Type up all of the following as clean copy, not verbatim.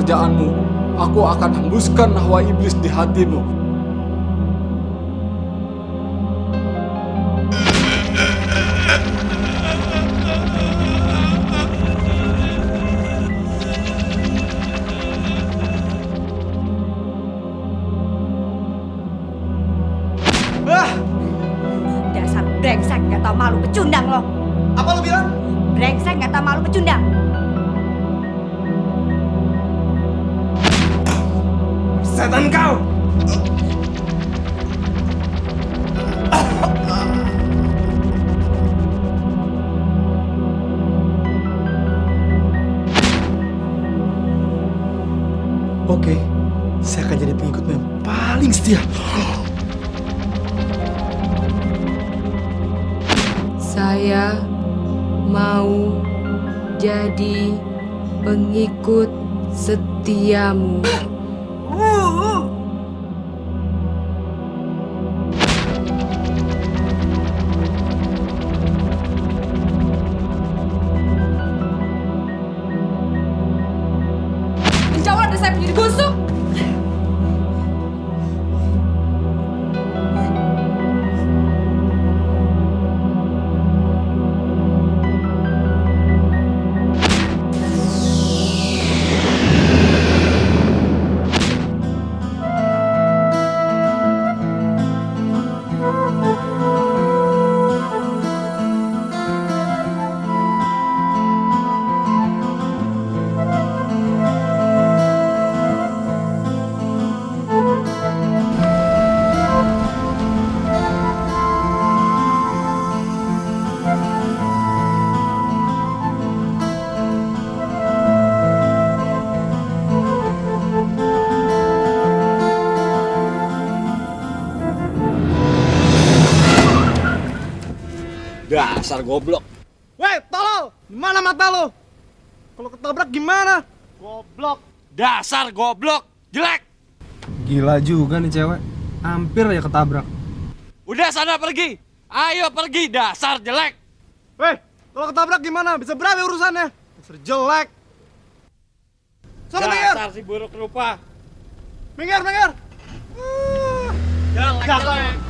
pekerjaanmu, aku akan hembuskan hawa iblis di hatimu. Dasar brengsek gak tau malu pecundang lo. Apa lu bilang? Brengsek gak tau malu pecundang. Setan kau! Oke, saya akan jadi pengikutmu yang paling setia. Saya mau jadi pengikut setiamu. Jauh dari saya punya busuk. Dasar goblok. Weh, tolol! Gimana mata lo? Kalau ketabrak gimana? Goblok! Dasar goblok. Jelek. Gila juga nih cewek. Hampir aja ketabrak. Udah sana pergi. Ayo pergi, dasar jelek. Weh, kalau ketabrak gimana? Bisa berapa urusannya? Dasar jelek. Sana minggir! Dasar si buruk rupa. Minggir, minggir! Jelek.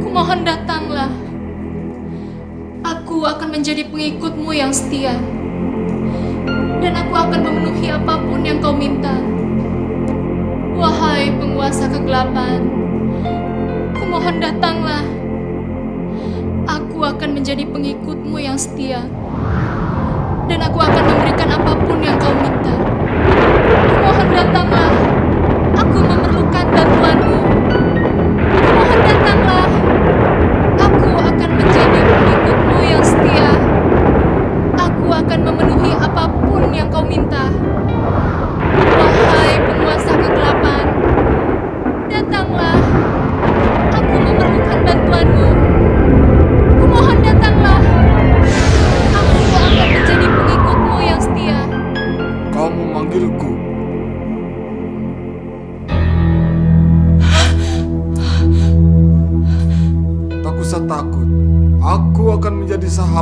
Kumohon datanglah. Aku akan menjadi pengikutmu yang setia. Dan aku akan memenuhi apapun yang kau minta. Wahai penguasa kegelapan, kumohon datanglah. Aku akan menjadi pengikutmu yang setia. Dan aku akan memberikan apapun yang kau minta. Kumohon datanglah. Aku memerlukan bantuanmu. Kumohon datanglah. Aku akan menjadi pengikutmu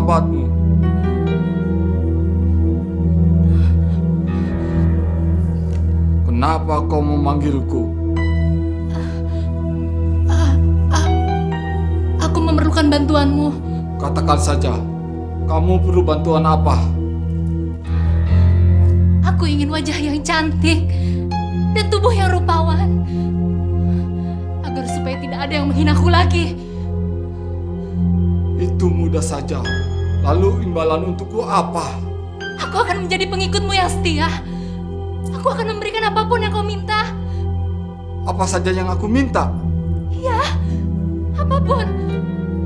sahabatmu. Kenapa kau memanggilku? Aku memerlukan bantuanmu. Katakan saja, kamu perlu bantuan apa? Aku ingin wajah yang cantik dan tubuh yang rupawan, agar supaya tidak ada yang menghinaku lagi. Itu mudah saja. Lalu imbalan untukku apa? Aku akan menjadi pengikutmu yang setia. Aku akan memberikan apapun yang kau minta. Apa saja yang aku minta? Ya, apapun.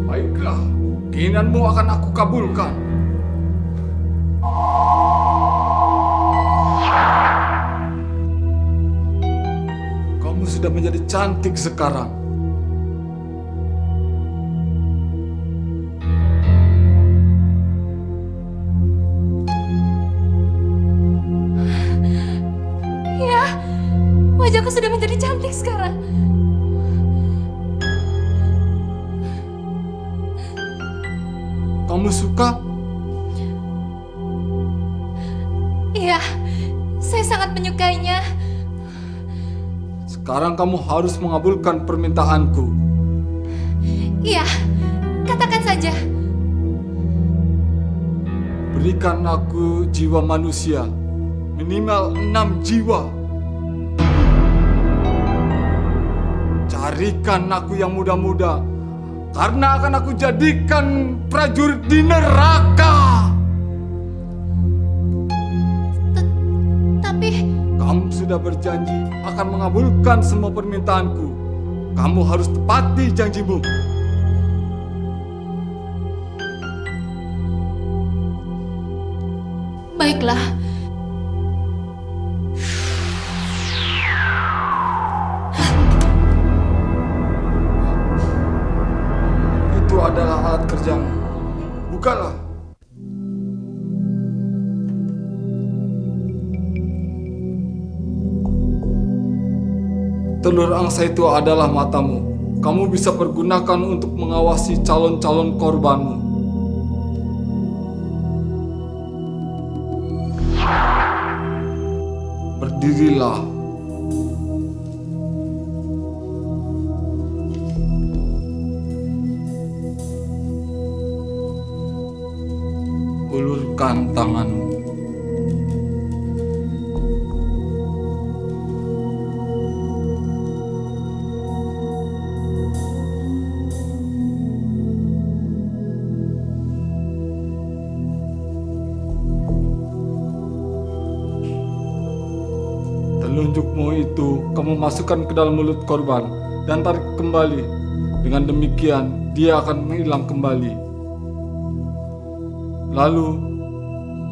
Baiklah, keinginanmu akan aku kabulkan. Kamu sudah menjadi cantik sekarang. Ya, wajahku sudah menjadi cantik sekarang. Kamu suka? Iya, saya sangat menyukainya. Sekarang kamu harus mengabulkan permintaanku. Iya, katakan saja. Berikan aku jiwa manusia, minimal 6 jiwa. Carikan aku yang muda-muda, karena akan aku jadikan prajurit di neraka. Tapi Kamu sudah berjanji akan mengabulkan semua permintaanku. Kamu harus tepati janjimu. baiklah. Itu adalah alat kerjamu. Bukalah. Telur angsa itu adalah matamu. Kamu bisa pergunakan untuk mengawasi calon-calon korbanmu. Berdirilah. Ulurkan tanganmu. Telunjukmu itu kamu masukkan ke dalam mulut korban dan tarik kembali. Dengan demikian dia akan menghilang kembali. Lalu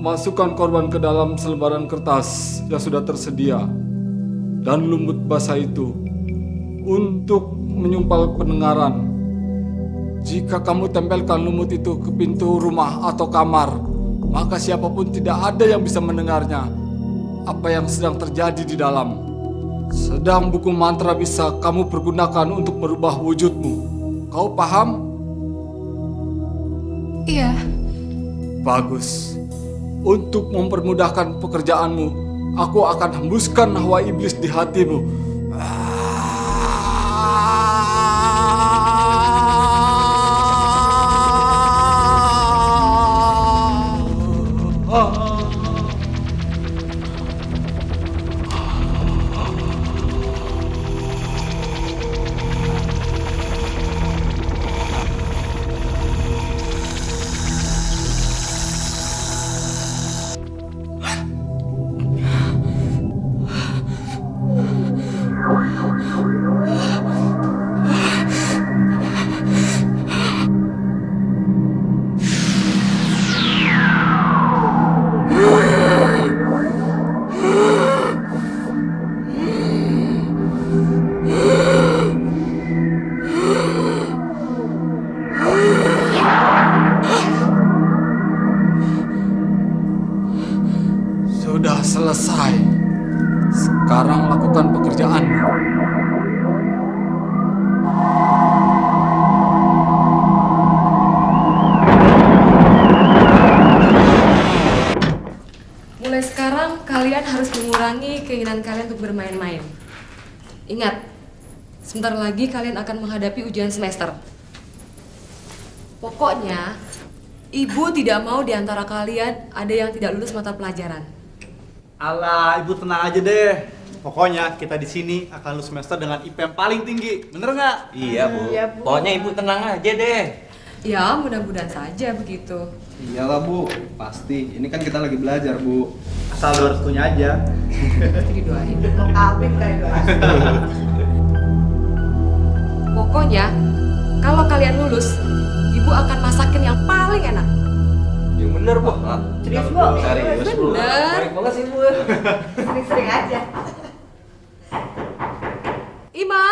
masukkan korban ke dalam selebaran kertas yang sudah tersedia dan lumut basah itu untuk menyumpal pendengaran. Jika kamu tempelkan lumut itu ke pintu rumah atau kamar, maka siapapun tidak ada yang bisa mendengarnya apa yang sedang terjadi di dalam. Sedang buku mantra bisa kamu pergunakan untuk merubah wujudmu. Kau paham? Iya. Bagus. Untuk mempermudahkan pekerjaanmu, aku akan hembuskan hawa iblis di hatimu. Sudah selesai. Sekarang lakukan pekerjaanmu. sekarang kalian harus mengurangi keinginan kalian untuk bermain-main. Ingat, sebentar lagi kalian akan menghadapi ujian semester. Pokoknya, ibu tidak mau di antara kalian ada yang tidak lulus mata pelajaran. Alah, ibu tenang aja deh. Pokoknya kita di sini akan lulus semester dengan IP yang paling tinggi. Bener nggak? Iya, Bu. Pokoknya Ibu tenang aja deh. Ya, mudah-mudahan saja begitu. Iyalah Bu, pasti. Ini kan kita lagi belajar Bu. Asal lu restunya aja. Itu didoain. Mau kawin kali doa. Pokoknya, kalau kalian lulus, ibu akan masakin yang paling enak. Yang bener, Bu. Serius, Bu? Serius, Bu. Bener. Baik banget sih, Bu. Sering-sering aja. Ima,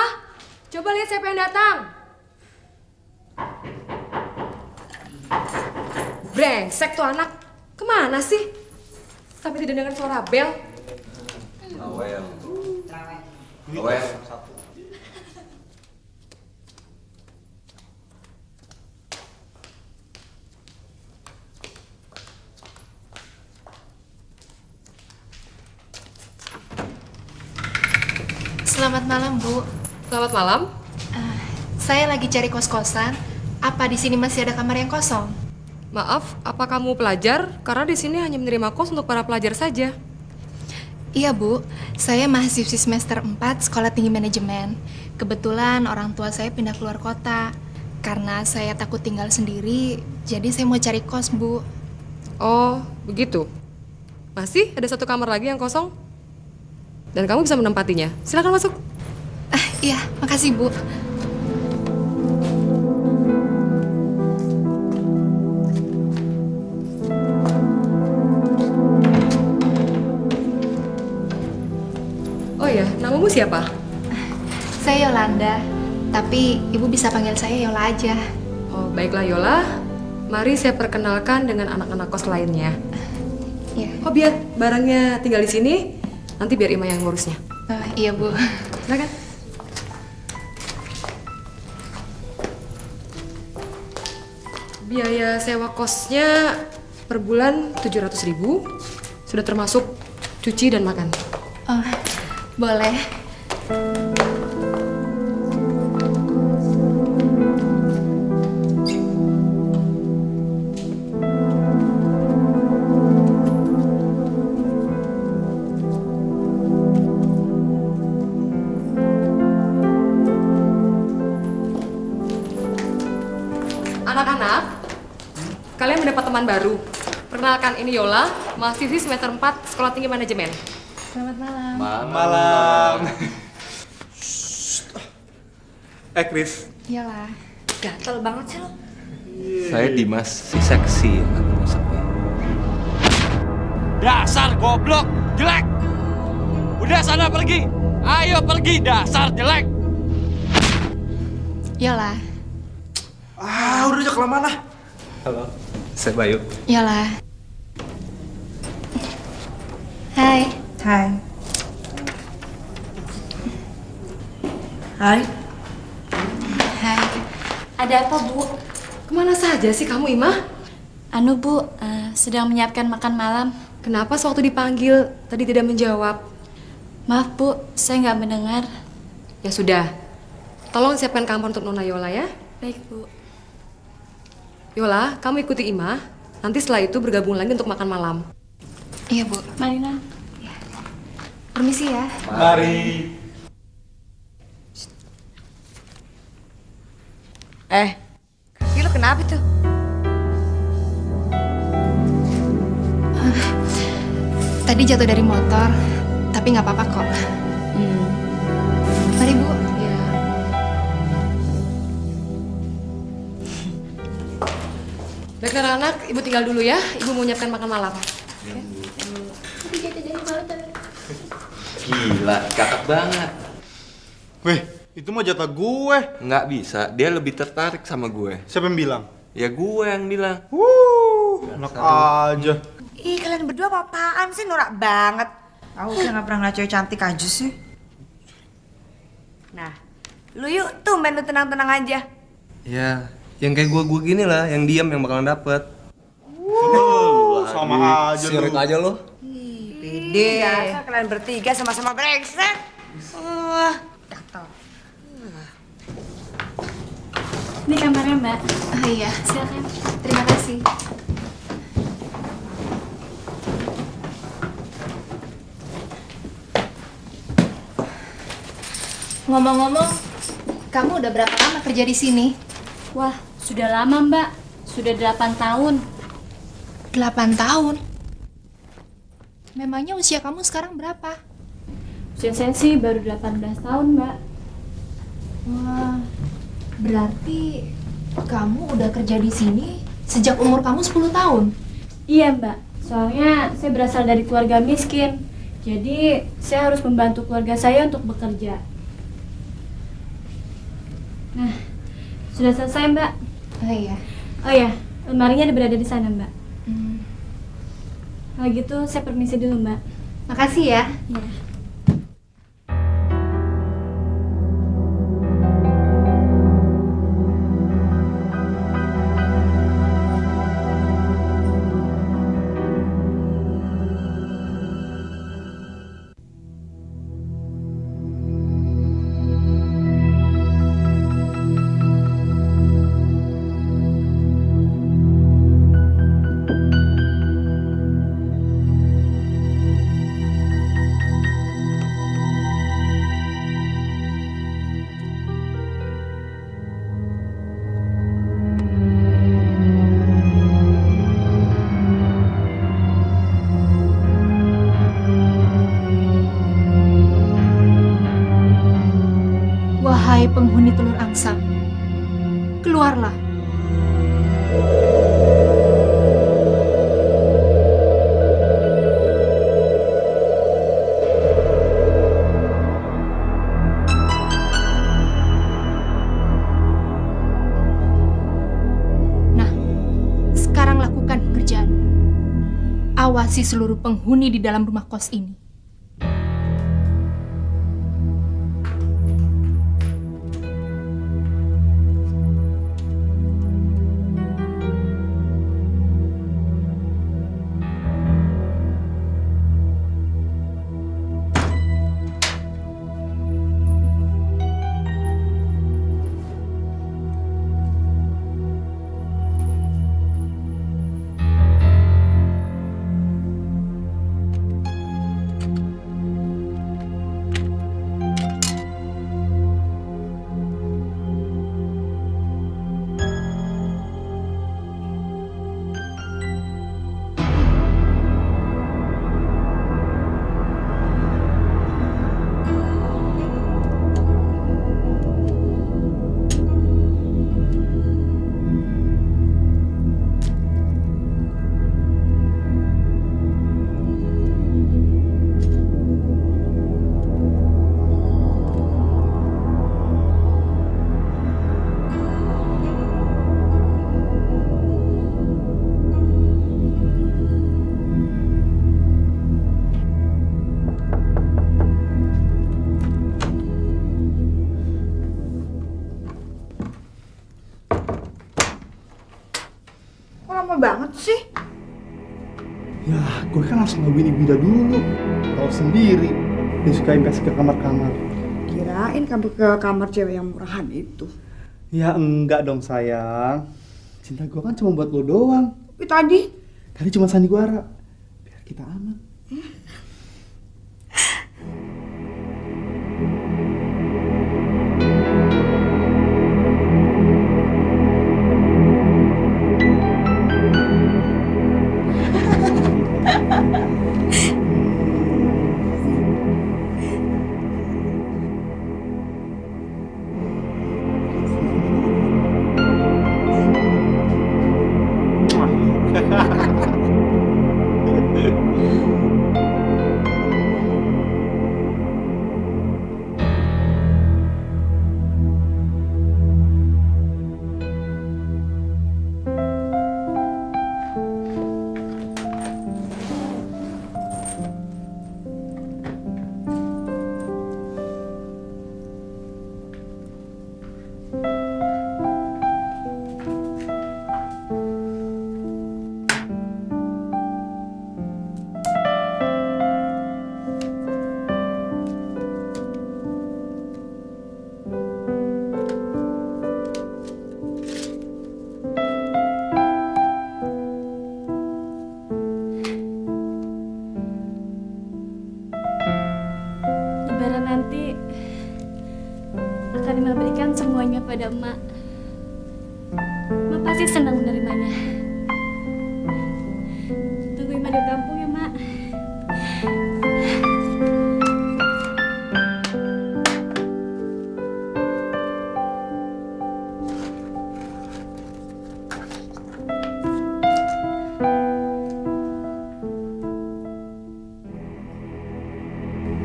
coba lihat siapa yang datang. Brengsek tuh anak. Kemana sih? Sampai tidak dengar suara bel. Awel. Awel. Selamat malam, Bu. Selamat malam. Saya lagi cari kos-kosan. Apa di sini masih ada kamar yang kosong? Maaf, apa kamu pelajar? Karena di sini hanya menerima kos untuk para pelajar saja. Iya, Bu. Saya mahasiswi semester 4 Sekolah Tinggi Manajemen. Kebetulan orang tua saya pindah keluar kota. Karena saya takut tinggal sendiri, jadi saya mau cari kos, Bu. Oh, begitu. Masih ada satu kamar lagi yang kosong? Dan kamu bisa menempatinya. Silakan masuk. Iya, makasih, Bu. Oh ya, namamu siapa? Saya Yolanda, tapi Ibu bisa panggil saya Yola aja. Oh, baiklah Yola. Mari saya perkenalkan dengan anak-anak kos lainnya. Iya. Oh, biar barangnya tinggal di sini. Nanti biar Ima yang ngurusnya. Iya, Bu. Silakan. Biaya sewa kosnya per bulan 700.000. Sudah termasuk cuci dan makan. Oh, boleh. Anak-anak, kalian mendapat teman baru. Perkenalkan, ini Yola, mahasiswi semester 4 Sekolah Tinggi Manajemen. Selamat malam. Malam. Chris. Yola. Gatel banget sih lo. Saya Dimas, si seksi yang akan masuknya. Dasar goblok, jelek. Udah sana pergi. Ayo pergi, dasar jelek. Yola. Udah aja kelamaan lah. Halo, saya Bayu. Yola. Hai. Hai. Hai. Hai. Ada apa, Bu? Kemana saja sih kamu, Ima? Anu, Bu, sedang menyiapkan makan malam. Kenapa sewaktu dipanggil tadi tidak menjawab? Maaf, Bu, saya nggak mendengar. Ya sudah, tolong siapkan kamar untuk Nona Yola ya. Baik, Bu. Yola, kamu ikuti Ima. Nanti setelah itu bergabung lagi untuk makan malam. Iya, Bu. Mari, Non. Permisi ya. Mari. Kaki lo kenapa tuh? Tadi jatuh dari motor, tapi nggak apa-apa kok. Mari, Bu. Ya. Baiklah anak, Ibu tinggal dulu ya. Ibu mau nyiapkan makan malam. Gila, cakep banget. Weh, itu mah jatah gue. Nggak bisa, dia lebih tertarik sama gue. Siapa yang bilang? Ya gue yang bilang. Enak aja. Ih, kalian berdua apa-apaan sih? Norak banget. Aku udah gak pernah ngeliat cewek cantik aja sih. Nah, lu yuk, tumben lu tenang-tenang aja. Ya, yang kayak gua gini lah, yang diam yang bakalan dapet. Sama aja lu. Sirik aja lo. Ih, pede Ide. Dasar kalian bertiga sama-sama brengsek. Gatal. Ini kamarnya, Mbak. Oh iya, Silakan. terima kasih. Ngomong-ngomong, kamu udah berapa lama kerja di sini? Wah, sudah lama, Mbak. Sudah 8 tahun. 8 tahun? Memangnya usia kamu sekarang berapa? Usia saya sih baru 18 tahun, Mbak. Wah, berarti kamu udah kerja di sini sejak umur kamu 10 tahun? Iya, Mbak. Soalnya saya berasal dari keluarga miskin. Jadi, saya harus membantu keluarga saya untuk bekerja. Nah, sudah selesai, Mbak. Oh iya. Oh ya, lemarinya berada di sana, Mbak. Hmm. Kalau gitu, saya permisi dulu, Mbak. Makasih ya. Iya. Wahai penghuni telur angsa, keluarlah. Nah, sekarang lakukan pekerjaan. Awasi seluruh penghuni di dalam rumah kos ini. Kok lama banget sih? Ya, gue kan harus ngeluin ibu Ida dulu. Tahu sendiri, dia sukain kasih ke kamar-kamar. Kirain kamu ke kamar cewek yang murahan itu. Ya enggak dong sayang. Cinta gue kan cuma buat lo doang. Tapi tadi Tadi cuma sandiwara. Biar kita aman. nanti akan Ima berikan semuanya pada emak. Emak pasti senang menerimanya. Tunggu Ima di kampung ya, Mak.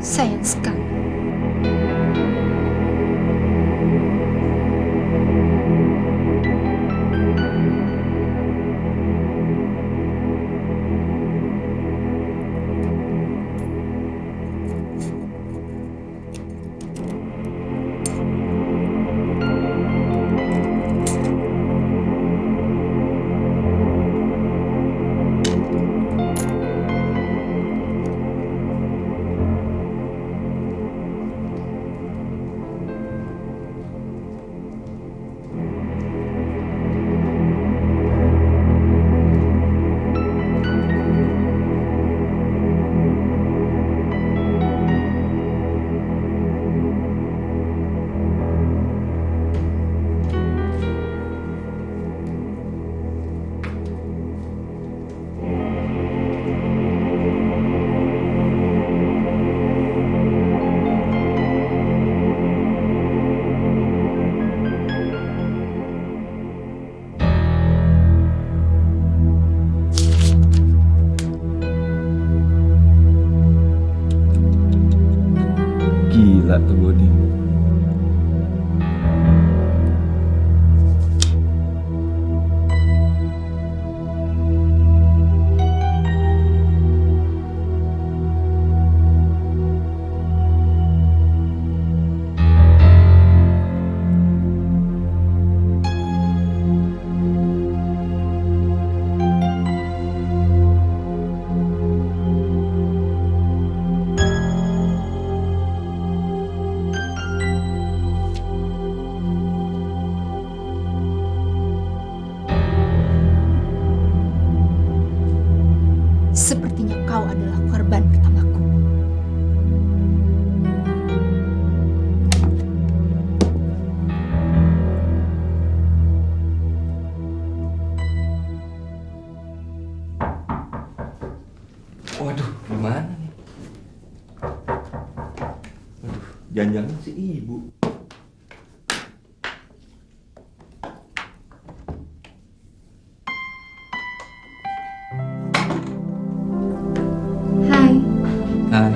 Sayang sekali. Gila tuh Bodi. Sepertinya kau adalah korban pertamaku. Waduh, gimana nih? Waduh, jangan-jangan si ibu. Hai. Hai.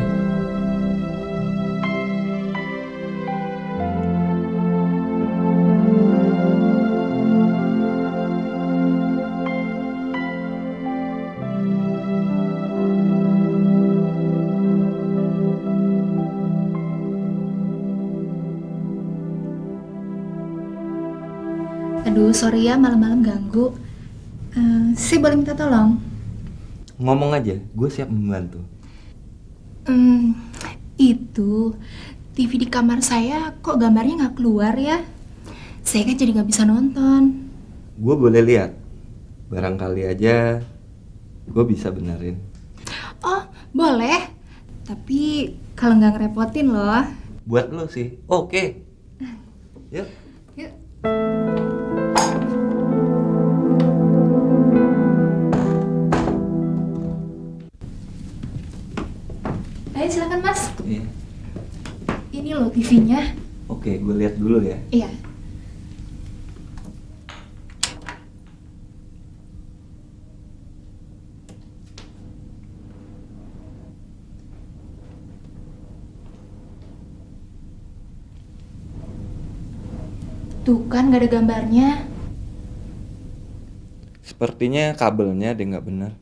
Aduh, sorry ya malam-malam ganggu. Saya boleh minta tolong? Ngomong aja, gue siap membantu. Itu TV di kamar saya kok gambarnya nggak keluar ya? Saya kan jadi nggak bisa nonton. Gue boleh lihat. Barangkali aja gue bisa benerin. Oh, boleh. Tapi kalau nggak ngerepotin loh. Buat lo sih, oke. Yuk. Yuk. Ayo silakan Mas. Iya. Ini loh TV-nya. Oke, gue lihat dulu ya. Iya. Tuh kan gak ada gambarnya. Sepertinya kabelnya ada nggak benar.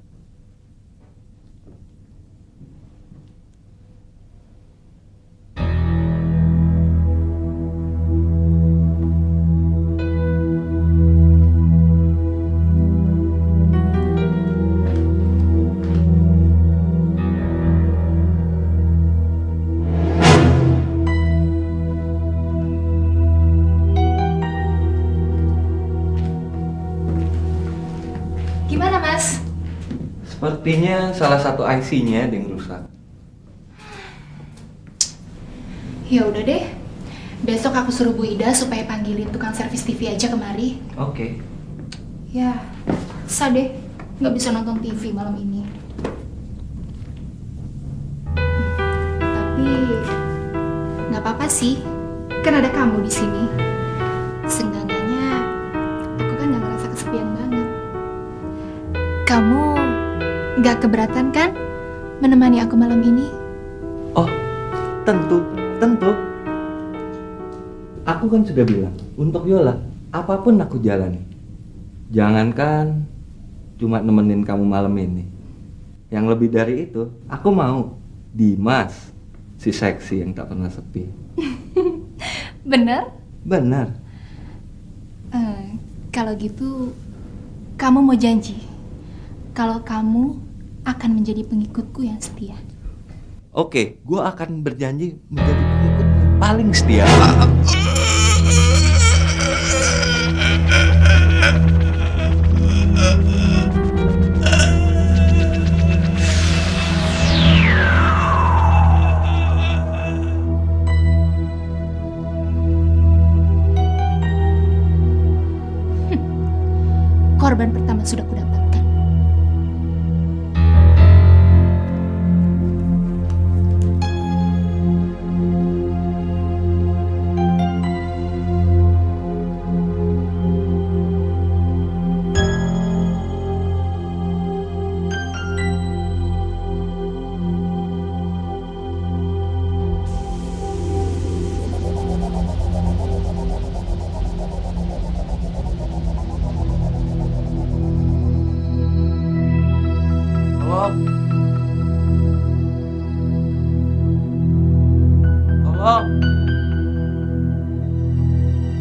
Gimana Mas? Sepertinya salah satu IC-nya ada yang rusak. Ya udah deh. Besok aku suruh Bu Ida supaya panggilin tukang servis TV aja kemari. Oke. Ya, susah deh. Nggak bisa nonton TV malam ini. Tapi nggak apa-apa sih. Kan ada kamu di sini. Seenggaknya aku kan nggak ngerasa kesepian banget. Kamu nggak keberatan kan menemani aku malam ini? Oh, tentu. Aku kan sudah bilang, untuk Yola, apapun aku jalani. Jangankan cuma nemenin kamu malam ini. Yang lebih dari itu, aku mau Dimas, si seksi yang tak pernah sepi. Bener? Benar. Kalau gitu, kamu mau janji kalau kamu akan menjadi pengikutku yang setia. Oke, gue akan berjanji menjadi pengikut yang paling setia. Korban pertama sudah kudapatkan.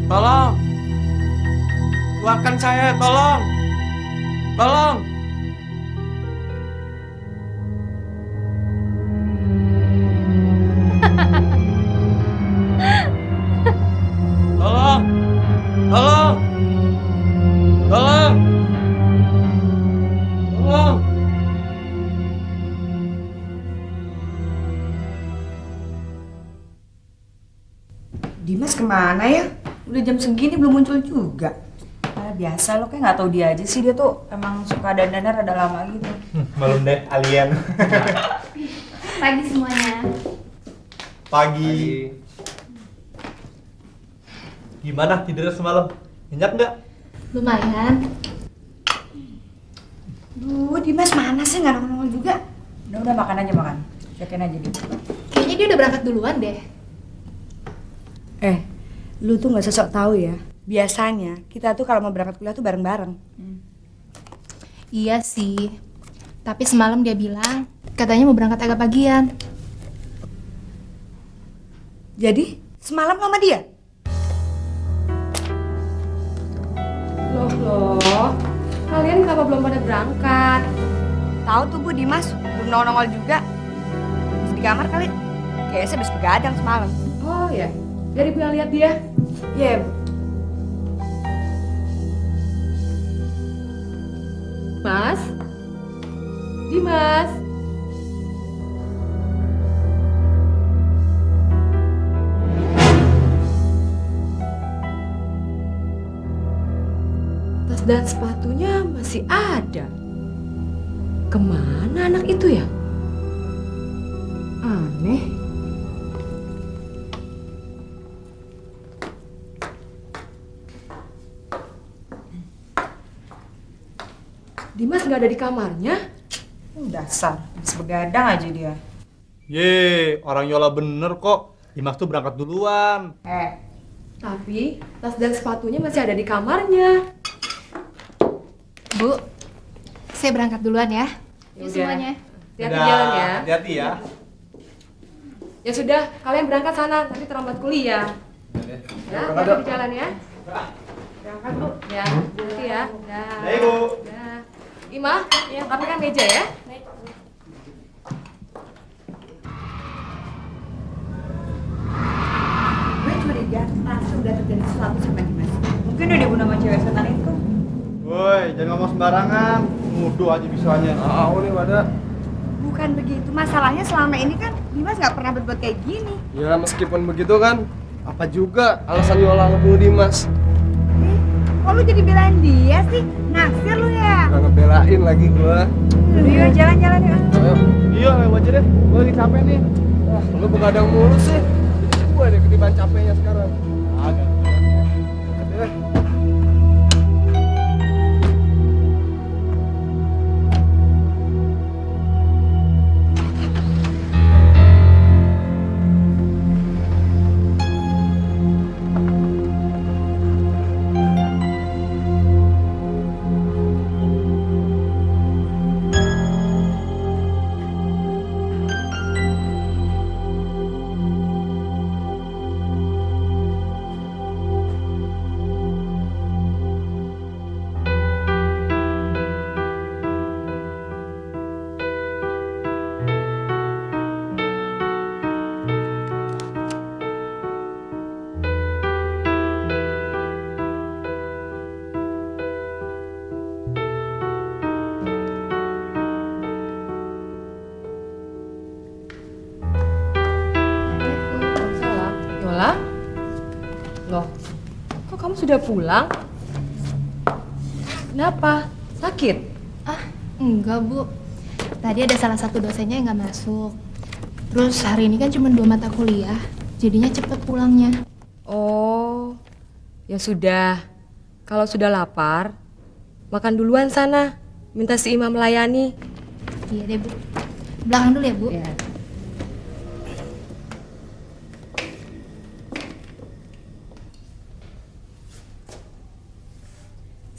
Tolong. Keluarkan saya, tolong. Tolong. Tolong. Tolong. Tolong. Tolong. Dimas kemana ya? Udah jam segini belum muncul juga. Biasa lo kayak nggak tahu dia aja sih, dia tuh emang suka dandanan rada lama gitu. Malum deh, alien. Pagi semuanya. Pagi. Gimana tidurnya semalam? Nyenyak nggak? Lumayan. Duh, Dimas mana sih, nggak nongol juga? Udah makan aja makan. Yakin aja gitu. Kayaknya dia udah berangkat duluan deh. Lu tuh nggak sosok tahu ya. Biasanya kita tuh kalau mau berangkat kuliah tuh bareng-bareng. Iya sih. Tapi semalam dia bilang katanya mau berangkat agak pagian. Jadi semalam sama dia? Loh, kalian kenapa belum pada berangkat? Tahu tuh Bu Dimas belum nongol juga. Masih di kamar kali. Kayaknya habis begadang semalam. Oh ya, dari Bu yang lihat dia. Iya, Bu. Mas? Dimas? Tas dan sepatunya masih ada. Kemana anak itu ya? Aneh. Dimas nggak ada di kamarnya? Dasar, habis begadang aja dia. Ye, orang Yola bener kok. Dimas tuh berangkat duluan. Tapi tas dan sepatunya masih ada di kamarnya. Bu, saya berangkat duluan ya. Yaudah. Semuanya. Hati-hati jalan ya. Hati-hati ya. Ya sudah, kalian berangkat sana, nanti terlambat kuliah. Ya, hati-hati di jalan ya. Berangkat Bu. Ya, hati ya. Dah. Dah, Ibu. Dah. Ima, ya, rapikan meja ya. Gue curiga pasti udah terjadi sesuatu sama Dimas. Mungkin udah dibunuh sama cewek setan itu. Woi, jangan ngomong sembarangan. Nuduh aja bisanya. Ah, udah pada. Bukan begitu, masalahnya selama ini kan Dimas nggak pernah berbuat kayak gini. Ya meskipun begitu kan, apa juga alasan Yola ngebunuh Dimas? Kok lu jadi belain dia sih? Naksir lu ya? Gak ngebelain lagi gua. Yuk jalan-jalan yuk. Ayo. Iya, lewat aja deh. Gua lagi capek nih. Wah, lu begadang mulu sih. Jadi gua deh ketiban capeknya sekarang. Agak. Deh. Salah. Yola? Loh, kok kamu sudah pulang? Kenapa? Sakit? Ah, enggak Bu. Tadi ada salah satu dosennya yang nggak masuk. Terus hari ini kan cuma 2 mata kuliah, jadinya cepet pulangnya. Oh, ya sudah. Kalau sudah lapar, makan duluan sana. Minta si Imam melayani. Iya deh Bu. Belakang dulu ya Bu. Ya.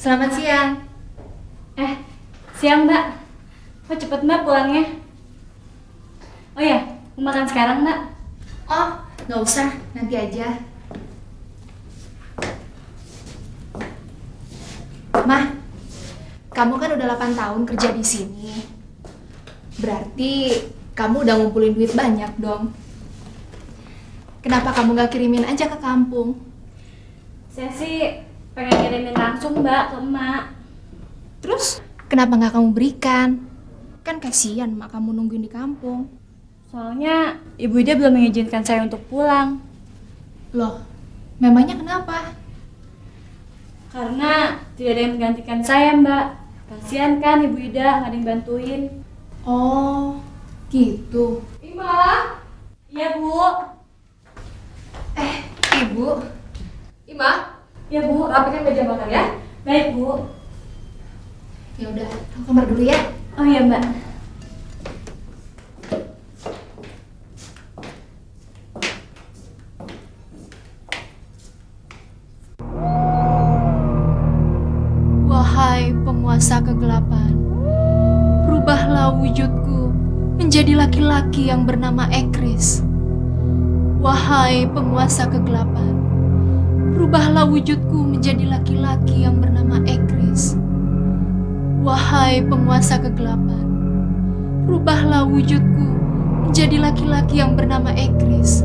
Selamat siang. Siang Mbak. Kok cepet Mbak pulangnya? Oh ya, mau makan sekarang Mbak? Oh, nggak usah, nanti aja. Mah, kamu kan udah 8 tahun kerja di sini. Berarti kamu udah ngumpulin duit banyak dong. Kenapa kamu nggak kirimin aja ke kampung? Saya sih pengen kirimin langsung Mbak ke emak. Terus, kenapa nggak kamu berikan? Kan kasihan mak kamu nungguin di kampung. Soalnya Ibu Ida belum mengizinkan saya untuk pulang. Loh, memangnya kenapa? Karena tidak ada yang menggantikan saya Mbak. Kasihan kan Ibu Ida nggak ada yang bantuin. Oh, gitu. Ima! Iya Bu. Ibu, Ima! Iya Bu. Rapikan meja makan ya. Baik Bu. ya udah, aku kamar dulu ya. Oh iya Mbak. Wahai penguasa kegelapan, rubahlah wujudku menjadi laki-laki yang bernama Ekris. Wahai penguasa kegelapan, rubahlah wujudku menjadi laki-laki yang bernama Ekris. Wahai penguasa kegelapan, rubahlah wujudku menjadi laki-laki yang bernama Ekris.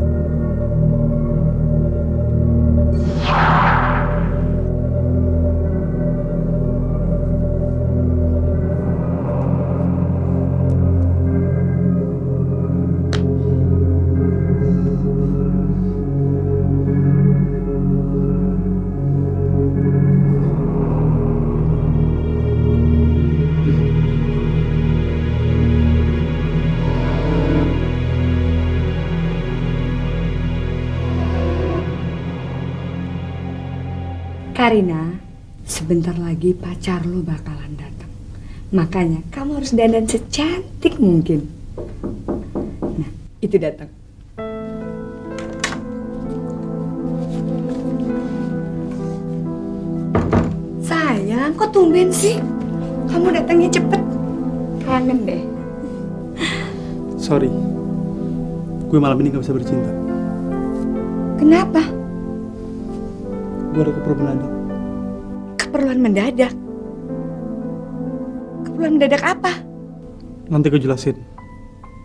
Karina, sebentar lagi pacar lo bakalan datang. Makanya kamu harus dandan secantik mungkin. Nah, itu datang. Sayang, kok tumben sih? Kamu datangnya cepet. Kangen deh. Sorry, gue malam ini gak bisa bercinta. Kenapa? Gue ada keperluan mendadak. Keperluan mendadak. Keperluan mendadak apa? Nanti gue jelasin.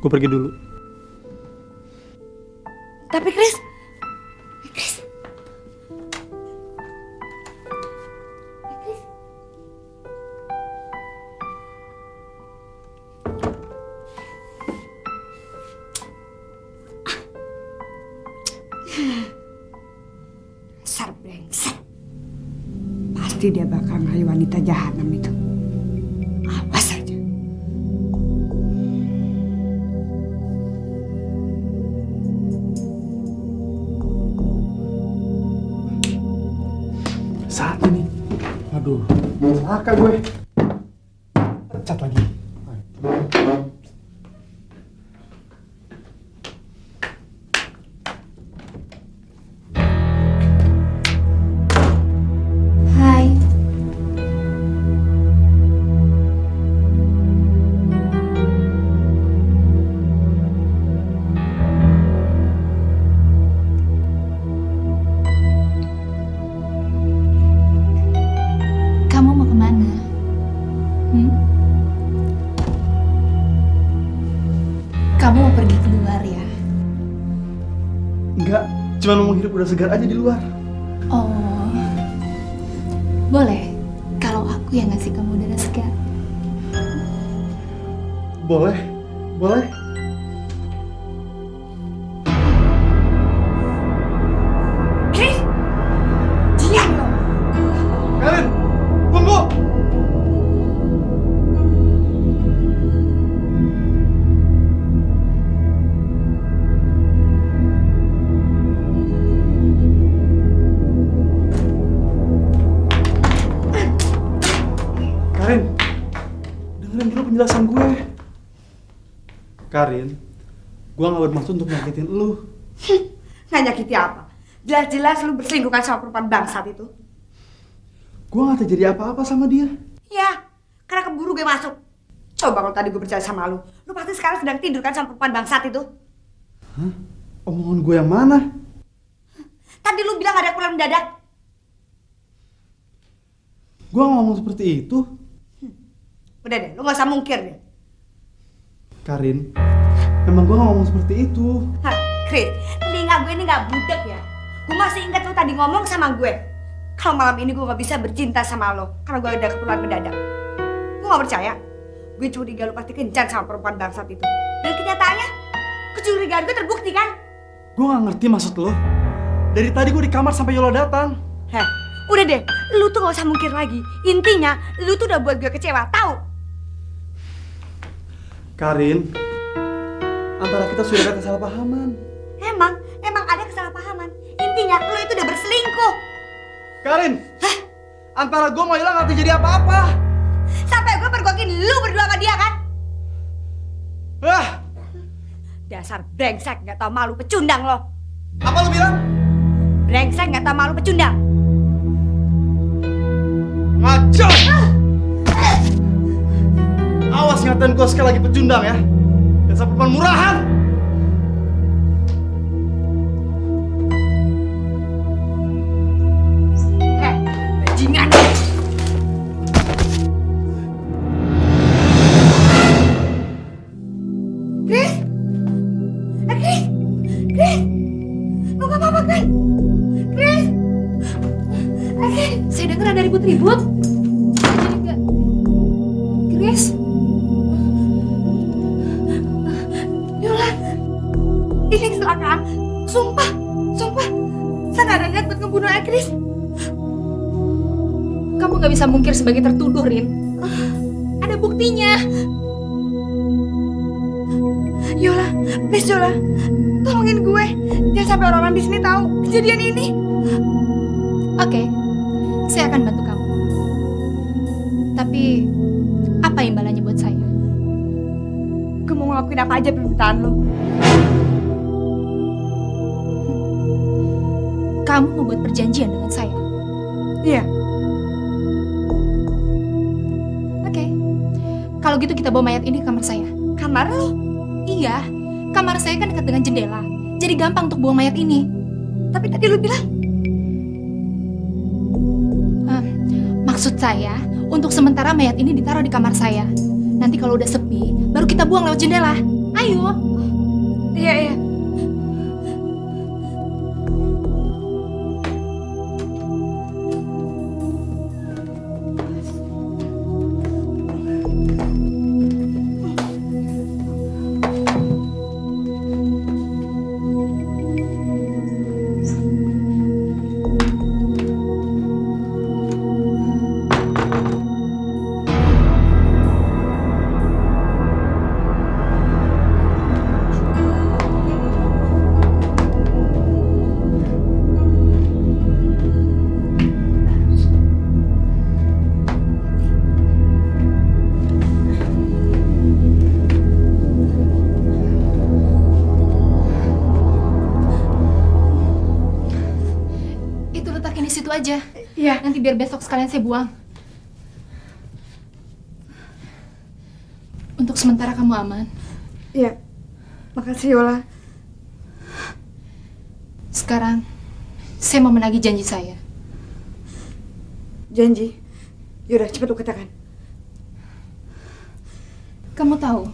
Gue pergi dulu. Tapi Chris, Pasti dia bakal ngerayu wanita jahanam itu. Awas aja. Saat ini. Aduh, celaka gue. Pecat lagi. Hai. Kamu mau kemana? Kamu mau pergi keluar ya? Enggak, cuma mau hidup udah segar aja di luar. Oh, boleh. Kalau aku yang ngasih kamu udara segar. Boleh, boleh. Chris! Diam lo! Karin, tunggu! Karin, dengerin dulu penjelasan gue. Karin, gue gak bermaksud untuk nyakitin lu. Nggak nyakiti apa? Jelas-jelas lu berselingkuh kan sama perempuan bangsat itu. Gue gak terjadi apa-apa sama dia. Ya, karena keburu gue masuk. Coba kalau tadi gue percaya sama lu pasti sekarang sedang tidur kan sama perempuan bangsat itu. Hah? Omongan gue yang mana? Tadi lu bilang ada keperluan mendadak. Gue gak ngomong seperti itu. Udah deh, lu gak usah mungkir deh. Karin, memang gue gak ngomong seperti itu. Hah, Chris, telinga gue ini gak budek ya. Gue masih ingat lu tadi ngomong sama gue. Kalau malam ini gue gak bisa bercinta sama lo karena gue ada keperluan mendadak. Gue gak percaya. Gue curiga lu pasti kencan sama perempuan bangsat itu. Dan kenyataannya, kecurigaan gue terbukti kan? Gue gak ngerti maksud lo. Dari tadi gue di kamar sampai Yola datang. Heh, udah deh, lu tuh gak usah mungkir lagi. Intinya, lu tuh udah buat gue kecewa, tahu? Karin, antara kita sudah ada kesalahpahaman. Emang ada kesalahpahaman. Intinya, lu itu udah berselingkuh. Karin, antara gue sama Yola gak terjadi apa-apa. Sampai gue pergokin lu berdua sama dia kan? Ah, Dasar brengsek gak tau malu pecundang lo. apa lo bilang? Brengsek gak tau malu pecundang. Ngaco! Awas ngatain gue sekali lagi pecundang ya. Dasar perempuan murahan. Bajingan. Chris? Chris? Chris? Lu gak apa-apa kan? Chris? Saya dengar ada ribut-ribut. Jadi enggak. Chris? Yola, ini kecelakaan. Sumpah. Saya gak ada niat buat ngebunuh Chris. Kamu nggak bisa mungkir sebagai tertuduh, Rin. Ada buktinya. Yola, please Yola, tolongin gue. Jangan sampai orang-orang di sini tahu kejadian ini. Oke, saya akan bantu kamu. Tapi, apa imbalannya buat saya? Gue mau ngelakuin apa aja permintaan lo. Kamu mau buat perjanjian dengan saya? Iya. Oke. Kalau gitu kita bawa mayat ini ke kamar saya. Kamar lo? Iya, kamar saya kan dekat dengan jendela. Jadi gampang untuk buang mayat ini. Tapi tadi lu bilang. Maksud saya, untuk sementara mayat ini ditaruh di kamar saya. Nanti kalau udah sepi, baru kita buang lewat jendela. Ayo. Iya. itu aja. Iya. Nanti biar besok sekalian saya buang. Untuk sementara kamu aman. Iya. Makasih Yola. Sekarang saya mau menagih janji saya. Janji. Yaudah, cepet lu katakan. Kamu tahu,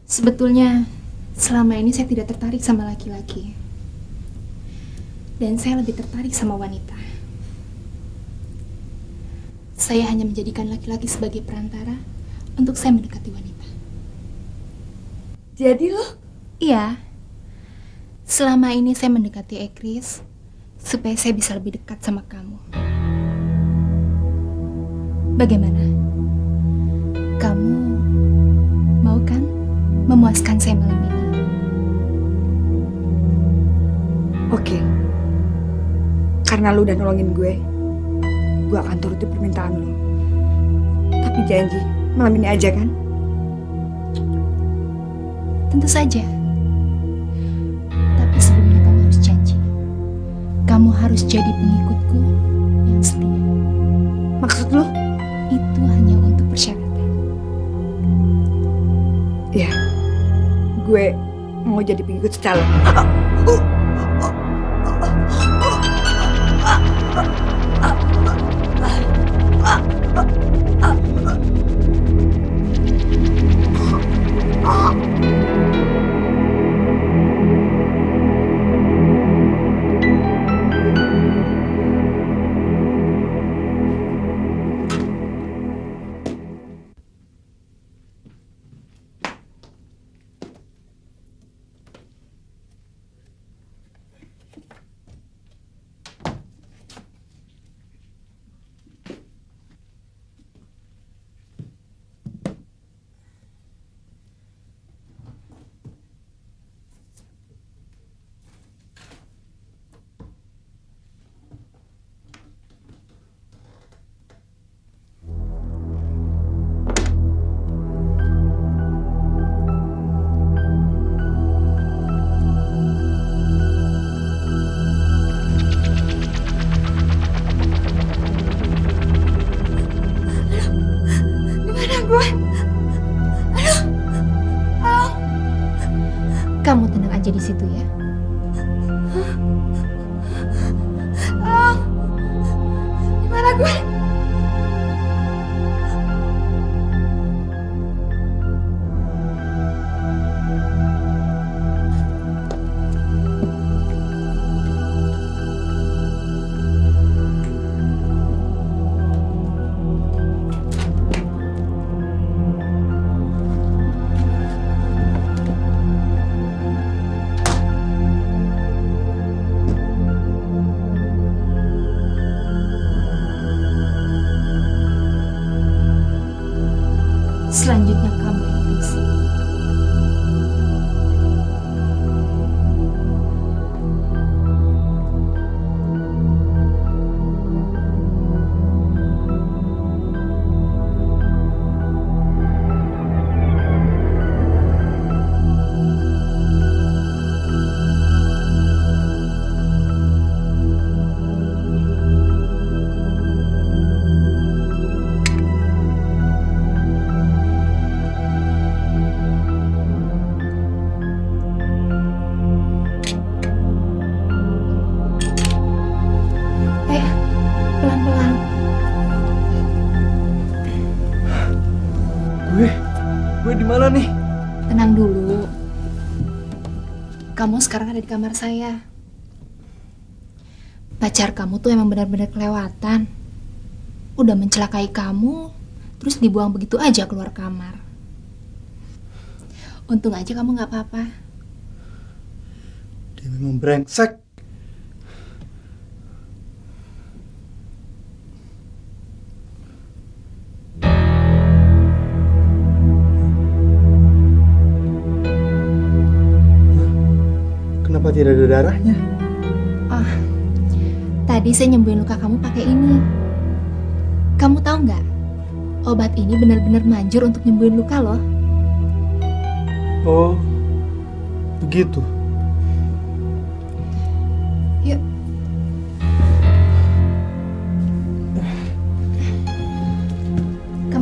sebetulnya selama ini saya tidak tertarik sama laki-laki. Dan saya lebih tertarik sama wanita. Saya hanya menjadikan laki-laki sebagai perantara untuk saya mendekati wanita. Jadi lo? Iya. Selama ini saya mendekati Ekris supaya saya bisa lebih dekat sama kamu. Bagaimana? Kamu mau kan memuaskan saya malam ini? Oke. Karena lu udah nolongin gue akan turuti permintaan lu. Tapi janji, malam ini aja kan? Tentu saja. Tapi sebelumnya kamu harus janji. Kamu harus jadi pengikutku yang setia. Maksud lu? Itu hanya untuk persyaratan. Iya. Gue mau jadi pengikut secara. Kamu tenang aja di situ ya. Gimana gue? Selanjutnya kamu, Ekris. Pelan-pelan. Gue di mana nih? Tenang dulu. Kamu sekarang ada di kamar saya. Pacar kamu tuh emang benar-benar kelewatan. Udah mencelakai kamu, terus dibuang begitu aja keluar kamar. Untung aja kamu nggak apa-apa. Dia memang brengsek. Kenapa tidak ada darahnya? Ah, tadi saya nyembuhin luka kamu pakai ini. Kamu tahu nggak? Obat ini benar-benar manjur untuk nyembuhin luka loh. Oh, begitu. Yuk.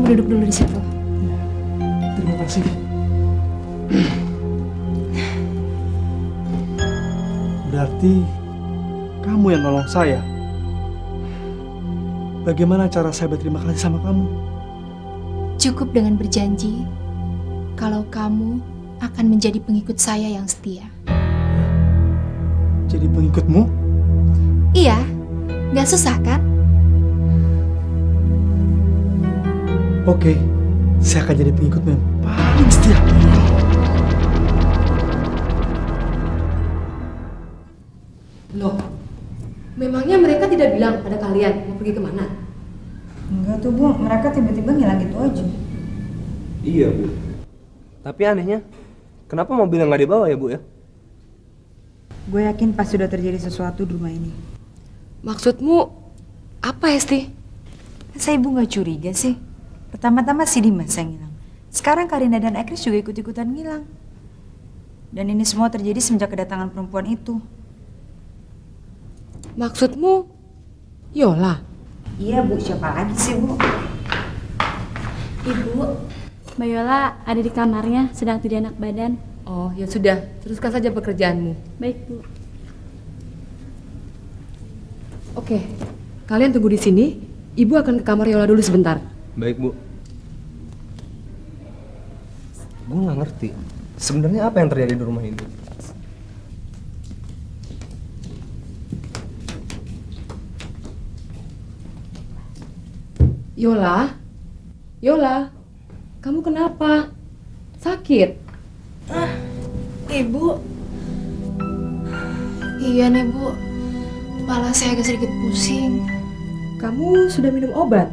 Kamu duduk dulu di situ. Terima kasih. Berarti kamu yang nolong saya. Bagaimana cara saya berterima kasih sama kamu? Cukup dengan berjanji kalau kamu akan menjadi pengikut saya yang setia. Jadi pengikutmu? Iya, nggak susah kan? Oke, saya akan jadi pengikutmu yang paling setia. Loh, memangnya mereka tidak bilang pada kalian mau pergi kemana? Enggak tuh Bu, mereka tiba-tiba ngilang gitu aja. Iya, Bu. Tapi anehnya, kenapa mobil yang nggak dibawa ya, Bu ya? Gue yakin pasti sudah terjadi sesuatu di rumah ini. Maksudmu apa, Esti? Saya Ibu nggak curiga sih. Pertama-tama si Dimas yang ngilang. Sekarang Karina dan Ekris juga ikut-ikutan ngilang. Dan ini semua terjadi semenjak kedatangan perempuan itu. Maksudmu Yola? Iya Bu, siapa lagi sih Bu? Ibu, Mbak Yola ada di kamarnya sedang tidak enak badan. Oh, ya sudah. Teruskan saja pekerjaanmu. Baik, Bu. Oke, kalian tunggu di sini. Ibu akan ke kamar Yola dulu sebentar. Baik, Bu. Gue nggak ngerti. Sebenarnya apa yang terjadi di rumah ini? Yola? Yola? Kamu kenapa? Sakit? Ibu. Iya nih Bu, kepala saya agak sedikit pusing. Kamu sudah minum obat?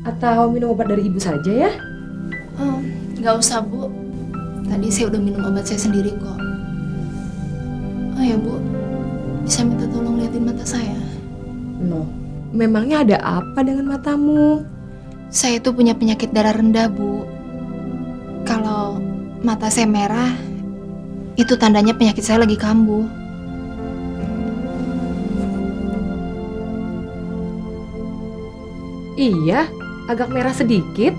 Atau minum obat dari ibu saja ya? Nggak usah Bu, tadi saya udah minum obat saya sendiri kok. Oh ya Bu, bisa minta tolong liatin mata saya? Loh, memangnya ada apa dengan matamu? Saya itu punya penyakit darah rendah Bu. Kalau mata saya merah, itu tandanya penyakit saya lagi kambuh. Iya, agak merah sedikit.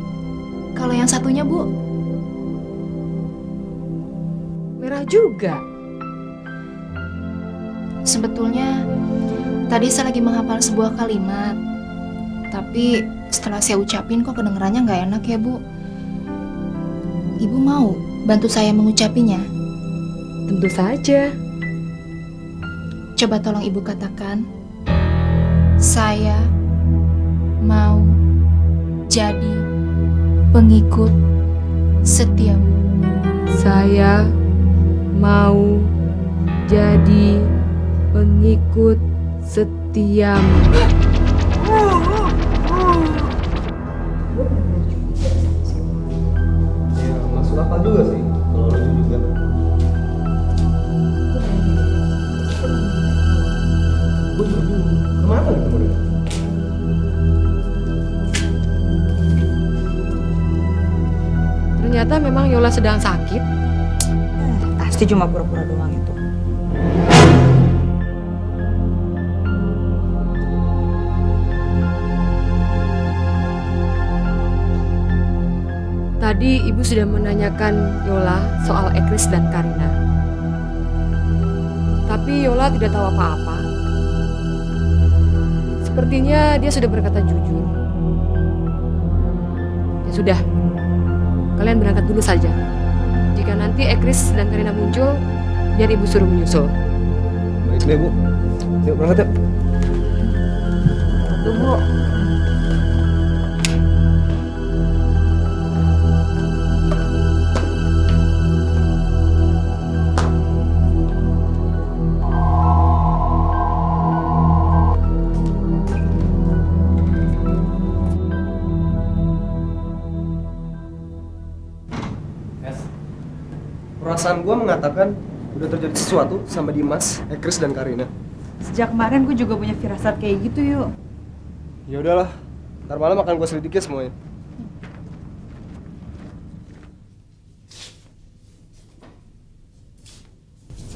Kalau yang satunya Bu? Merah juga. Sebetulnya tadi saya lagi menghafal sebuah kalimat. Tapi setelah saya ucapin kok kedengerannya nggak enak ya Bu. Ibu mau bantu saya mengucapinya? Tentu saja. Coba tolong Ibu katakan, saya mau jadi pengikut setiamu. Saya mau jadi pengikut setiamu. Ya, masuk akal juga sih. Kalau lucu juga. Gue juga bingung. Kemana gitu mereka? Ternyata memang Yola sedang sakit. Pasti cuma pura-pura doang itu. Tadi ibu sudah menanyakan Yola soal Ekris dan Karina. Tapi Yola tidak tahu apa-apa. Sepertinya dia sudah berkata jujur. Ya sudah, kalian berangkat dulu saja. Jika nanti Ekris dan Karina muncul, biar ibu suruh menyusul. Baik deh, Bu. Yuk berangkat yuk. Tunggu. Perasaan gue mengatakan udah terjadi sesuatu sama Dimas, Ekris dan Karina. Sejak kemarin gue juga punya firasat kayak gitu yuk. Ya udahlah, ntar malam akan gue selidiki semuanya.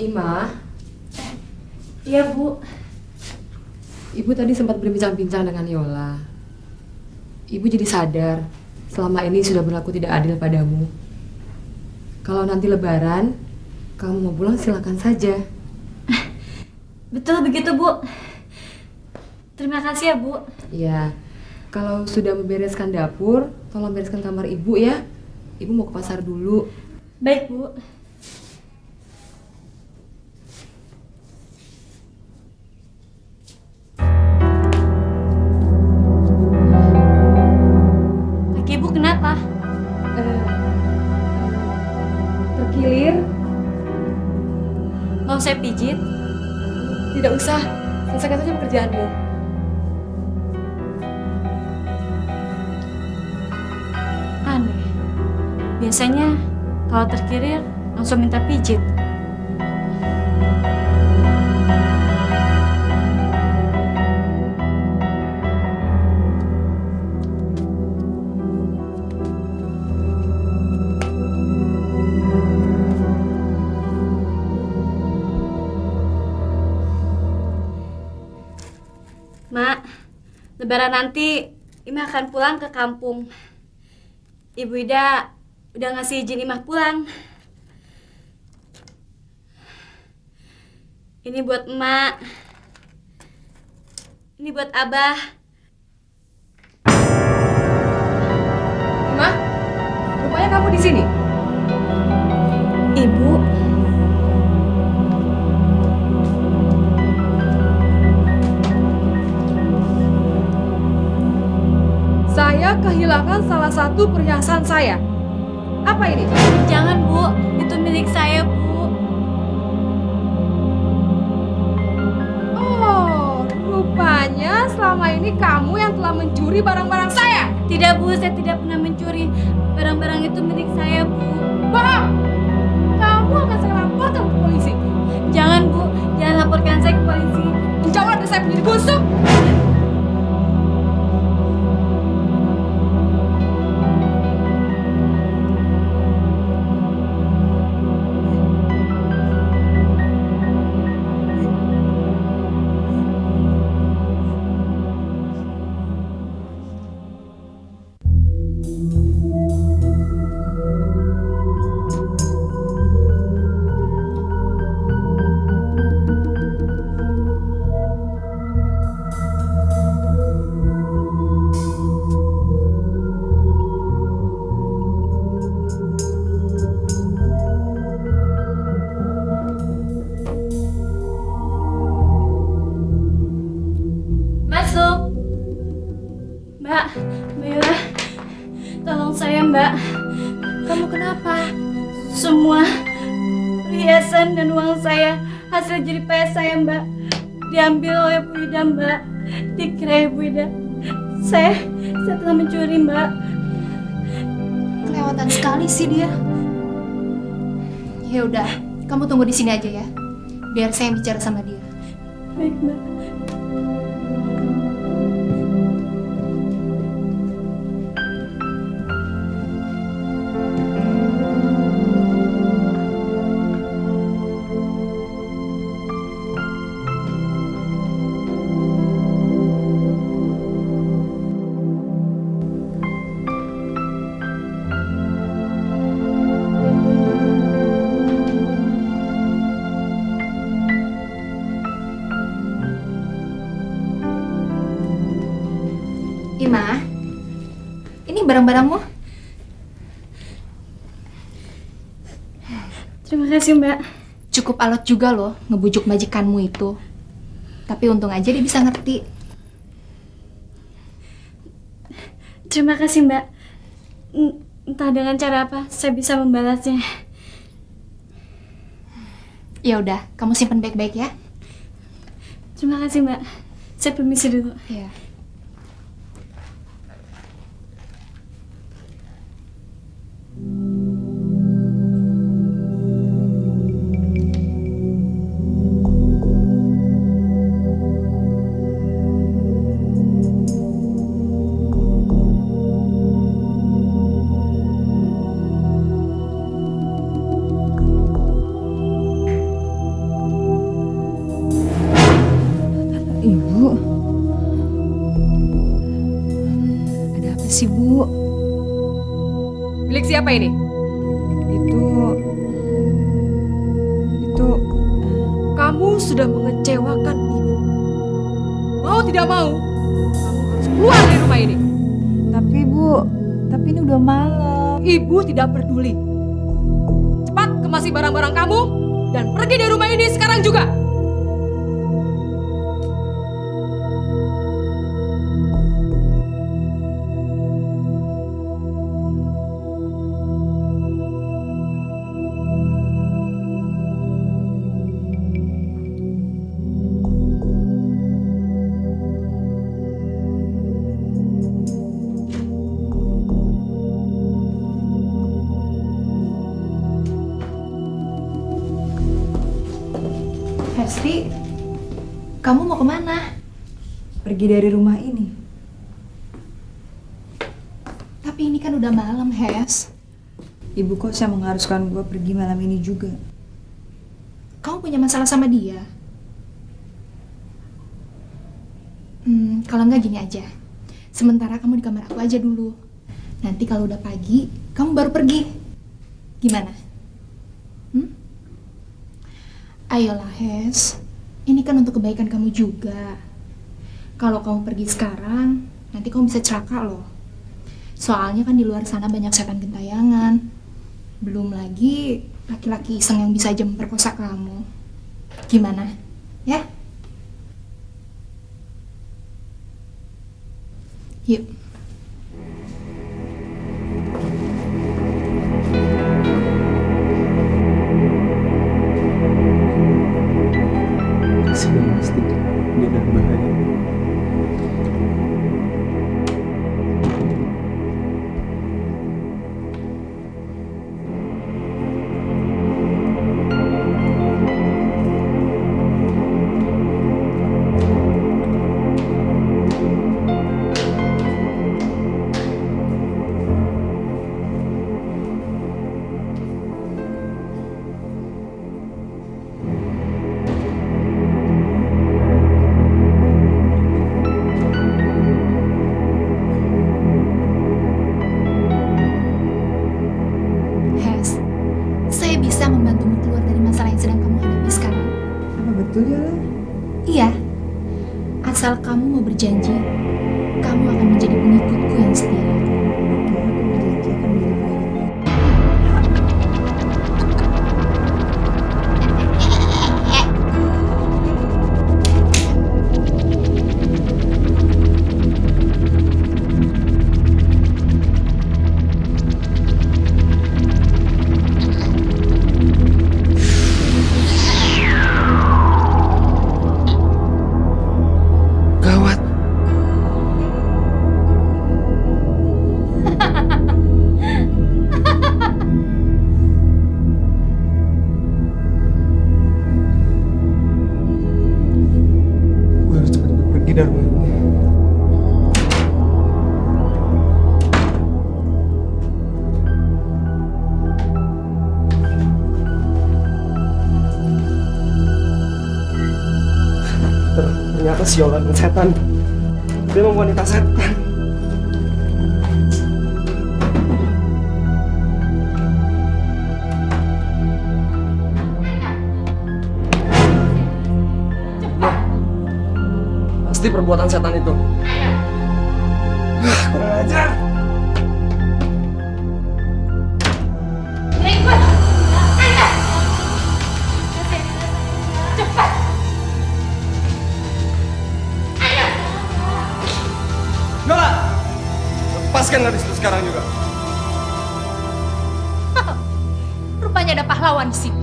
Ima, Iya, Bu. ibu tadi sempat berbincang-bincang dengan Yola. Ibu jadi sadar, selama ini sudah berlaku tidak adil padamu. Kalau nanti lebaran, kamu mau pulang silakan saja. Betul begitu, Bu. Terima kasih ya, Bu. Ya, kalau sudah membereskan dapur, tolong bereskan kamar Ibu ya. Ibu mau ke pasar dulu. Baik, Bu. Kaki Ibu kenapa? Terkilir? Mau saya pijit? Tidak usah, selesaikan saja pekerjaanmu. Aneh. Biasanya kalau terkilir langsung minta pijit. Mak, lebaran nanti Imah akan pulang ke kampung. Ibu Ida udah ngasih izin Imah pulang. Ini buat emak. Ini buat Abah. Imah, rupanya kamu di sini. Ibu, Saya kehilangan salah satu perhiasan saya. Apa ini? jangan Bu, itu milik saya Bu. Oh, rupanya selama ini kamu yang telah mencuri barang-barang saya. Tidak Bu, saya tidak pernah mencuri. Barang-barang itu milik saya Bu. Bohong! Kamu akan saya laporkan ke polisi. Jangan Bu, jangan laporkan saya ke polisi. Menjauhlah dari saya penjadi busuk. Masuk. Mbak, Bella. Tolong saya, Mbak. Kamu kenapa? Semua perhiasan dan uang saya hasil jerih payah saya, Mbak. Diambil oleh Bu Ida, Mbak. Dikira Bu Ida. Saya telah mencuri, Mbak. Kelewatan sekali sih dia. Ya udah, kamu tunggu di sini aja ya. Biar saya yang bicara sama dia. Baik, Mbak. Ima, ini barang-barangmu. Terima kasih, Mbak. Cukup alot juga loh ngebujuk majikanmu itu. Tapi untung aja dia bisa ngerti. Terima kasih, Mbak. Entah dengan cara apa saya bisa membalasnya. Ya udah, kamu simpan baik-baik ya. Terima kasih, Mbak. Saya permisi dulu. Iya. Ibu, 'Bu? milik siapa ini? Itu Kamu sudah mengecewakan ibu. Mau tidak mau, kamu harus keluar dari rumah ini. tapi ini udah malam. Ibu tidak peduli. Cepat kemasi barang-barang kamu dan pergi dari rumah ini sekarang juga. Hesti, kamu mau kemana? Pergi dari rumah ini. Tapi ini kan udah malam, Hes. Ibu kos yang mengharuskan gue pergi malam ini juga. Kamu punya masalah sama dia? Kalau nggak gini aja. Sementara kamu di kamar aku aja dulu. Nanti kalau udah pagi, kamu baru pergi. Gimana? Ayolah, Hes. Ini kan untuk kebaikan kamu juga. Kalau kamu pergi sekarang, nanti kamu bisa celaka loh. Soalnya kan di luar sana banyak setan gentayangan. Belum lagi laki-laki iseng yang bisa aja memperkosa kamu. Gimana? Ya? Yuk. Sudah pasti dia udah bahaya. Hes, saya bisa membantumu keluar dari masalah yang sedang kamu hadapi sekarang. Apa betul ya? Iya, asal kamu mau berjanji, kamu akan menjadi pengikutku yang setia. Oke, aku berjanji akan menjadi pengikutmu. Gawat. Gue harus cepat-cepat pergi dari rumah ini. Ternyata sialan dan setan. Dia memang wanita setan. Nah, pasti perbuatan setan itu. Kurang ajar. Yola, lepaskan gadis itu sekarang juga. Rupanya ada pahlawan di sini.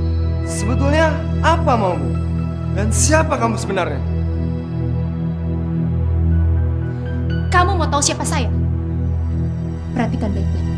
Sebetulnya apa maumu? Dan siapa kamu sebenarnya? Kamu mau tahu siapa saya? Perhatikan baik-baik.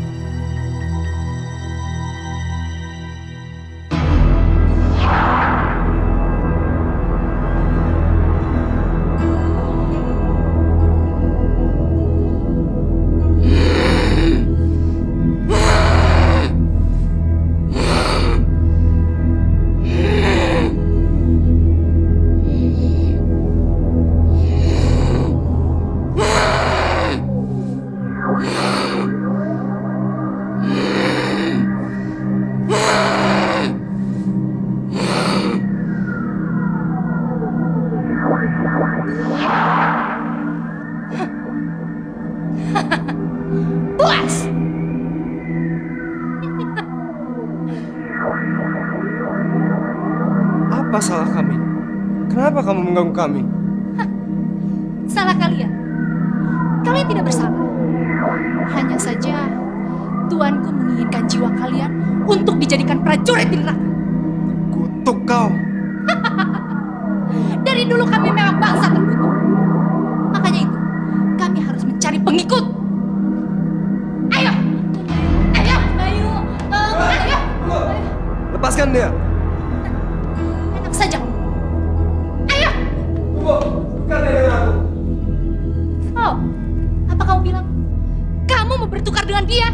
Apa salah kami? Kenapa kamu mengganggu kami? Salah kalian. Kalian tidak bersalah. Hanya saja tuanku menginginkan jiwa kalian untuk dijadikan prajurit di neraka. Kutuk kau. Dari dulu kami memang bangsa terkutuk. Makanya itu, kami harus mencari pengikut. Ayo! Ayo! Ayo! Ayo! Lepaskan dia. Enak saja. Ayo! Bukan dengan aku. Oh, apa kamu bilang? Kamu mau bertukar dengan dia?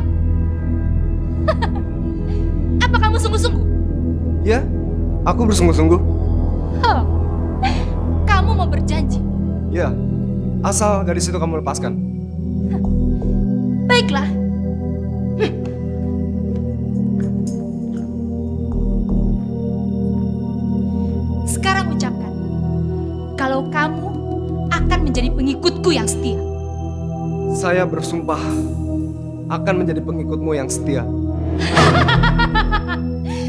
Apa kamu sungguh-sungguh? Ya, aku bersungguh-sungguh. Oh, kamu mau berjanji? Ya, asal gadis itu kamu lepaskan. Baiklah. Sekarang ucapkan, kalau kamu akan menjadi pengikutku yang setia. Saya bersumpah akan menjadi pengikutmu yang setia.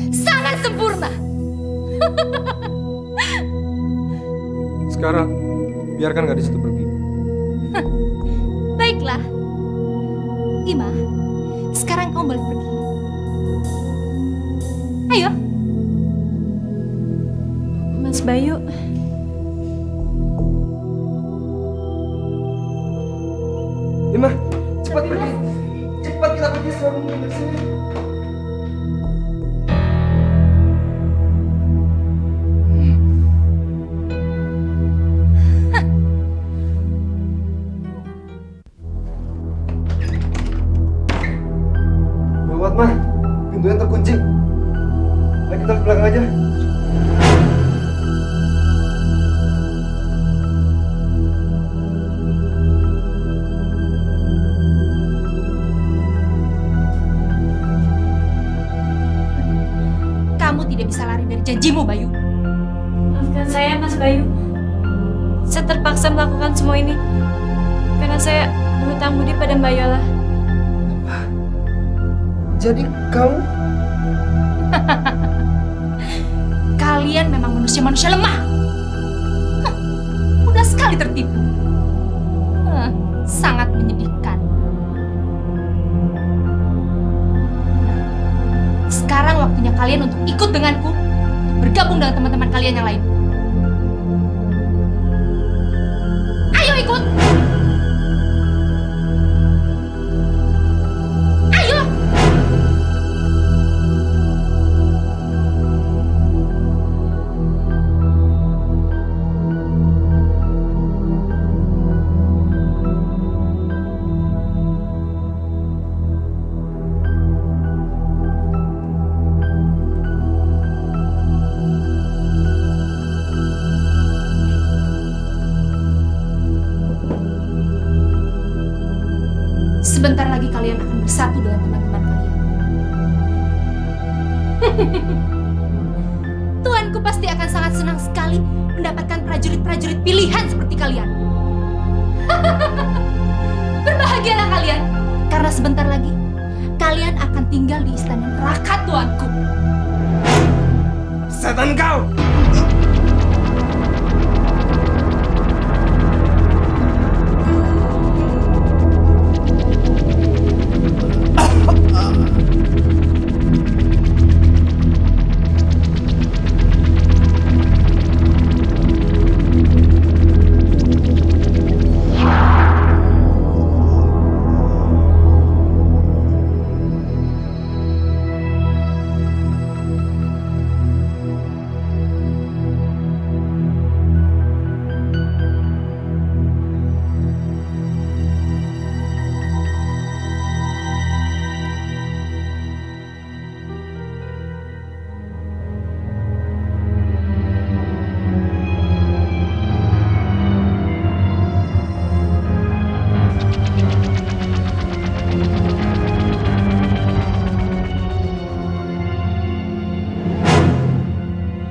Sangat sempurna. Sekarang, biarkan gadis itu pergi. Baiklah. Ima, sekarang kamu boleh pergi. Ayo. Mas Bayu, Ima, cepat pergi. Cepat kita pergi sebelum dari sini. Gawat mah, pintunya terkunci. Ayo kita ke belakang aja. Kamu tidak bisa lari dari janjimu, Bayu. maafkan saya Mas Bayu. Saya terpaksa melakukan semua ini karena saya berhutang budi pada Mbak Yola. Jadi kamu? Kalian memang manusia-manusia lemah. Hah, mudah sekali tertipu. Sangat menyedihkan. Sekarang waktunya kalian untuk ikut denganku, untuk bergabung dengan teman-teman kalian yang lain. Ayo ikut! Ayo! Sebentar lagi kalian akan bersatu dengan teman-teman kalian. Tuanku pasti akan sangat senang sekali mendapatkan prajurit-prajurit pilihan seperti kalian. Berbahagialah kalian, karena sebentar lagi kalian akan tinggal di istana neraka tuanku. Setan kau!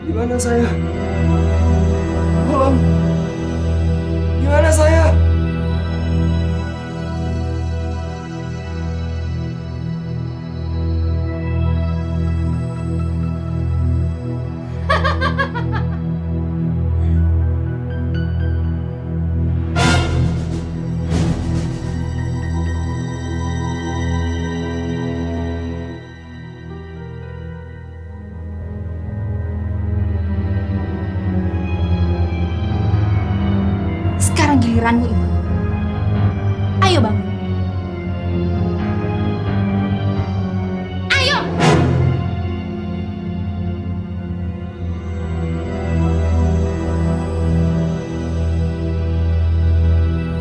Gimana saya? Tolong. Gimana saya? Sekarang giliranmu, Ibu. Ayo bangun. Ayo!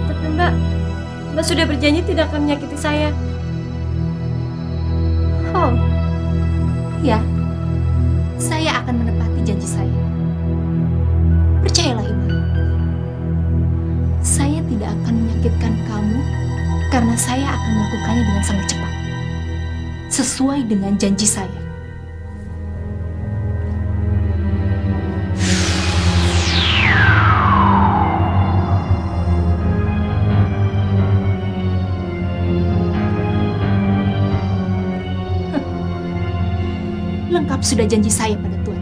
Tapi Mbak sudah berjanji tidak akan menyakiti saya. Oh, ya. Saya akan menepati janji saya. Percayalah, Ibu. Saya tidak akan menyakitkan kamu karena saya akan melakukannya dengan sangat cepat. Sesuai dengan janji saya. Lengkap sudah janji saya pada Tuan.